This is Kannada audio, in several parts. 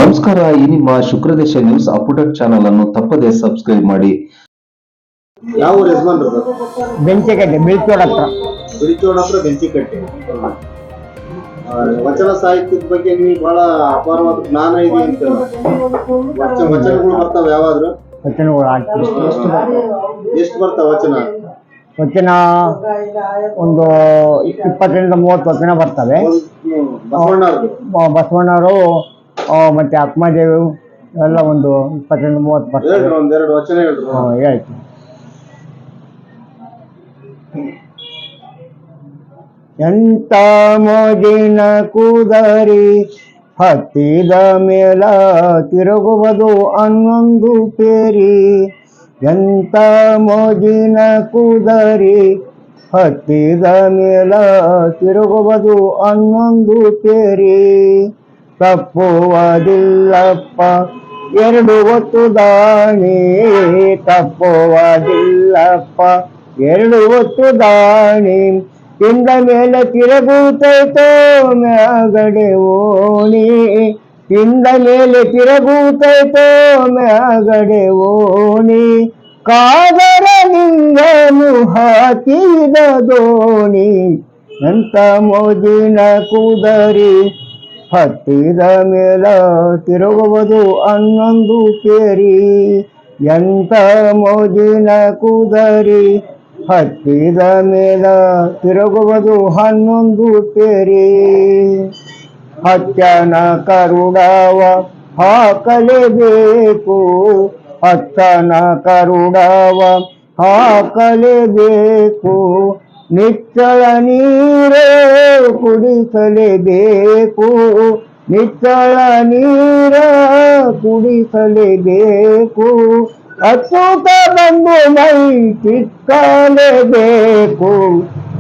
ನಮಸ್ಕಾರ. ಈ ನಿಮ್ಮ ಶುಕ್ರದೇಶ ನ್ಯೂಸ್ ಅಪ್ಡೇಟ್ ಚಾನಲ್ ಅನ್ನು ತಪ್ಪದೇ ಸಬ್ಸ್ಕ್ರೈಬ್ ಮಾಡಿ. ಯಾವ ಯಜಮಾನ್ರು? ಬೆಂಚಿಕಟ್ಟೆ ಬಿಳಿಚೋಡ ಹತ್ರ. ಬಿಳಿಚೋಡ ಹತ್ರ ಬೆಂಚಿಕಟ್ಟೆ. ವಚನ ಸಾಹಿತ್ಯದ ಬಗ್ಗೆ ನೀವು ಬಹಳ ಅಪಾರವಾದ ಜ್ಞಾನ ಇದೆ ಅಂತ. ವಚನಗಳು ಬರ್ತಾವೆ ಯಾವಾದ್ರು? ವಚನಗಳು ಆಗ್ತವೆ. ಎಷ್ಟು ಬರ್ತಾವ ವಚನ? ವಚನ ಒಂದು 20-30 ವಚನ ಬರ್ತವೆ. ಬಸವಣ್ಣವರು ಮತ್ತೆ ಆತ್ಮದೇವಿ ಎಲ್ಲ ಒಂದು 20-30 ಬರ್ತವೆ. ಒಂದೆರಡು ವಚನ ಹೇಳ್ರಿ. ಹೇಳ್ತೀನಿ. ಎಂತ ಮೋಜಿನ ಕೂದರಿ ಹತ್ತಿದ ಮೇಲ ತಿರುಗುವುದು ಅನ್ನೊಂದು ಪೇರಿ. ಎಂತ ಮೋಜಿನ ಕೂದರಿ ಹತ್ತಿದ ಮೇಲ ತಿರುಗುವುದು ಅನ್ನೊಂದು ಪೇರಿ. ತಪ್ಪುವುದಿಲ್ಲಪ್ಪ ಎರಡು ಹೊತ್ತು ದಾಣಿ, ತಪ್ಪುವುದಿಲ್ಲಪ್ಪ ಎರಡು ಹೊತ್ತು ದಾಣಿ. ಇಂದ ಮೇಲೆ ತಿರುಗುತ್ತೈತೋ ಮ್ಯಾಗಡೆ ಓಣಿ, ಇಂದ ಮೇಲೆ ತಿರುಗುತ್ತೈತೋ ಮ್ಯಾಗಡೆ ಓಣಿ. ಕಾದರ ನಿಂಗನು ಹಾಕಿದ ದೋಣಿ. ಎಂತ ಮೋಜಿನ ಕೂದರಿ ಹತ್ತಿದ ಮೇಲ ತಿರುಗುವುದು ಅನ್ನೊಂದು ಕೇರಿ. ಎಂತ ಮೋಜಿನ ಕೂದರಿ ಹತ್ತಿದ ಮೇಲ ತಿರುಗುವುದು ಹನ್ನೊಂದು ಕೇರಿ. ಹಚ್ಚನ ಕರುಡವ ಹಾಕಲೇಬೇಕು, ಹಚ್ಚನ ಕರುಡವ ಹಾಕಲೇಬೇಕು. ನಿಚ್ಚಳ ನೀರೇ ಕುಡಿಸಲೇಬೇಕು, ನಿಚ್ಚಳ ನೀರ ಕುಡಿಸಲೇಬೇಕು. ಅಚ್ಚುತ ಬಂದು ಮೈ ಚಿಕ್ಕಲೇಬೇಕು.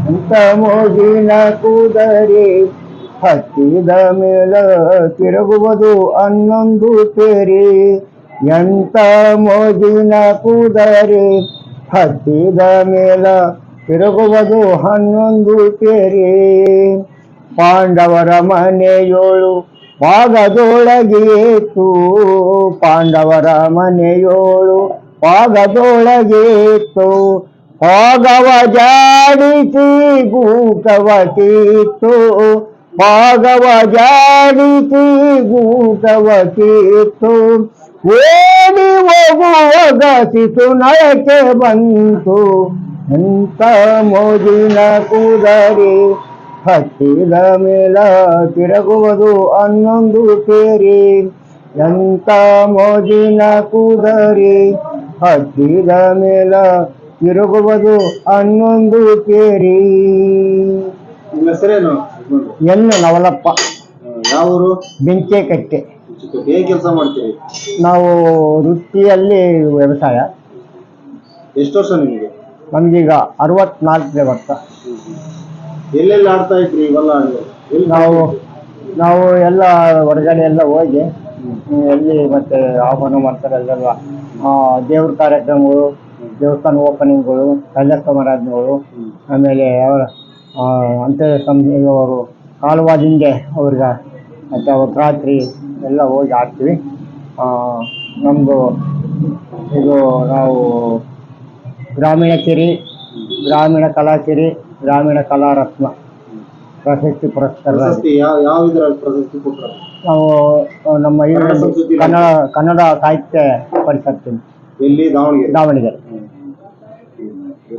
ಅಂತ ಮೋಜಿನ ಕೂದರಿ ಹತ್ತಿದ ಮೇಲ ತಿರುಗುವುದು ಅನ್ನೊಂದು ಕೇರಿ. ಎಂತ ಮೋಜಿನ ಕೂದರಿ ಹತ್ತಿದ ಮೇಲ ತಿರುಗುವುದು ಹನ್ನೊಂದು ಕೇರಿ. ಪಾಂಡವರ ಮನೆಯೋಳು ಪಾಗದೊಳಗೇತು, ಪಾಂಡವರ ಮನೆಯೋಳು ಪಾಗದೊಳಗೇತು. ಪಾಗವ ಜಾಡಿಸಿ ಗೂಟವ ಕಿತ್ತು, ಪಾಗವ ಜಾಡಿಸಿ ಗೂಟವ ಕಿತ್ತು. ಓಡಿ ಹೋಗುವಾಗ ಸಿತು ನಯಕ್ಕೆ ಬಂತು. ಎಂತ ಮೋಜಿನ ಕೂದರಿ ಹತ್ತಿದ ಮೇಲ ತಿರುಗುವುದು ಅನ್ನೊಂದು ಕೇರಿ. ಎಂತ ಮೋಜಿನ ಕೂದರಿ ಹತ್ತಿದ ಮೇಲ ತಿರುಗುವುದು ಅನ್ನೊಂದು ಕೇರಿ. ಹೆಸರೇನು? ಎನ್ನು ನವಲಪ್ಪ. ಯಾವೂರು? ಬೆಂಚಿಕಟ್ಟೆ. ಹೇಗೆ ಕೆಲಸ ಮಾಡ್ತೀರಿ? ನಾವು ವೃತ್ತಿಯಲ್ಲಿ ವ್ಯವಸಾಯ. ಎಷ್ಟು ವರ್ಷ ನಿಮಗೆ? ನಮ್ಗೀಗ 64ನೇ ವರ್ಷ. ಎಲ್ಲೆಲ್ಲಿ ಆಡ್ತಾ ಇದ್ರಿ ಇವೆಲ್ಲ? ನಾವು ಎಲ್ಲ ಹೊರಗಡೆ ಎಲ್ಲ ಹೋಗಿ ಎಲ್ಲಿ ಮತ್ತೆ ಆಹ್ವಾನ ಮಾಡ್ತಾರೆ ಅಲ್ಲೆಲ್ಲ ದೇವ್ರ ಕಾರ್ಯಕ್ರಮಗಳು, ದೇವಸ್ಥಾನ ಓಪನಿಂಗ್ಗಳು, ಕಲ್ಯಾಣ ಸಮಾರಾಧನೆಗಳು, ಆಮೇಲೆ ಅವರ ಅಂತ್ಯ ಅವರು ಕಾಲುವಾದಿಂದೆ ಅವ್ರಿಗೆ ಮತ್ತು ಅವತ್ತು ರಾತ್ರಿ ಎಲ್ಲ ಹೋಗಿ ಆಡ್ತೀವಿ. ನಮ್ಮದು ಇದು ನಾವು ಗ್ರಾಮೀಣ ಕಿರಿ, ಗ್ರಾಮೀಣ ಕಲಾಕಿರಿ, ಗ್ರಾಮೀಣ ಕಲಾರತ್ನ ಪ್ರಶಸ್ತಿ ಪುರಸ್ಕಾರ. ಯಾವ ಇದರಲ್ಲಿ ಪ್ರಶಸ್ತಿ ಕೊಟ್ಟರು? ನಾವು ನಮ್ಮ ಕನ್ನಡ ಸಾಹಿತ್ಯ ಪರಿಷತ್ತಿನ ಎಲ್ಲಿ? ದಾವಣಗೆರೆ.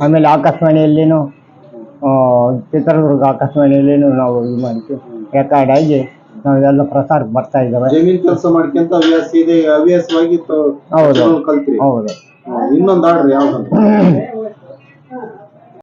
ಆಮೇಲೆ ಆಕಾಶವಾಣಿಯಲ್ಲಿನೂ ಚಿತ್ರದುರ್ಗ ಆಕಾಶವಾಣಿಯಲ್ಲಿನೂ ನಾವು ಇದು ಮಾಡಿದ್ವಿ. ರೆಕಾರ್ಡ್ ಆಗಿ ನಾವೆಲ್ಲ ಪ್ರಸಾರಕ್ಕೆ ಬರ್ತಾ ಇದ್ದಾವೆ. ಜಮೀನ್ ಕೆಲಸ ಮಾಡ್ಕೊಂತ ಹವ್ಯಾಸವಾಗಿ ಹೌದು ಕಲ್ತ್ರಿ. ಹೌದು. ಇನ್ನೊಂದು ಆಡ್ರಿ ಯಾವ್ದು?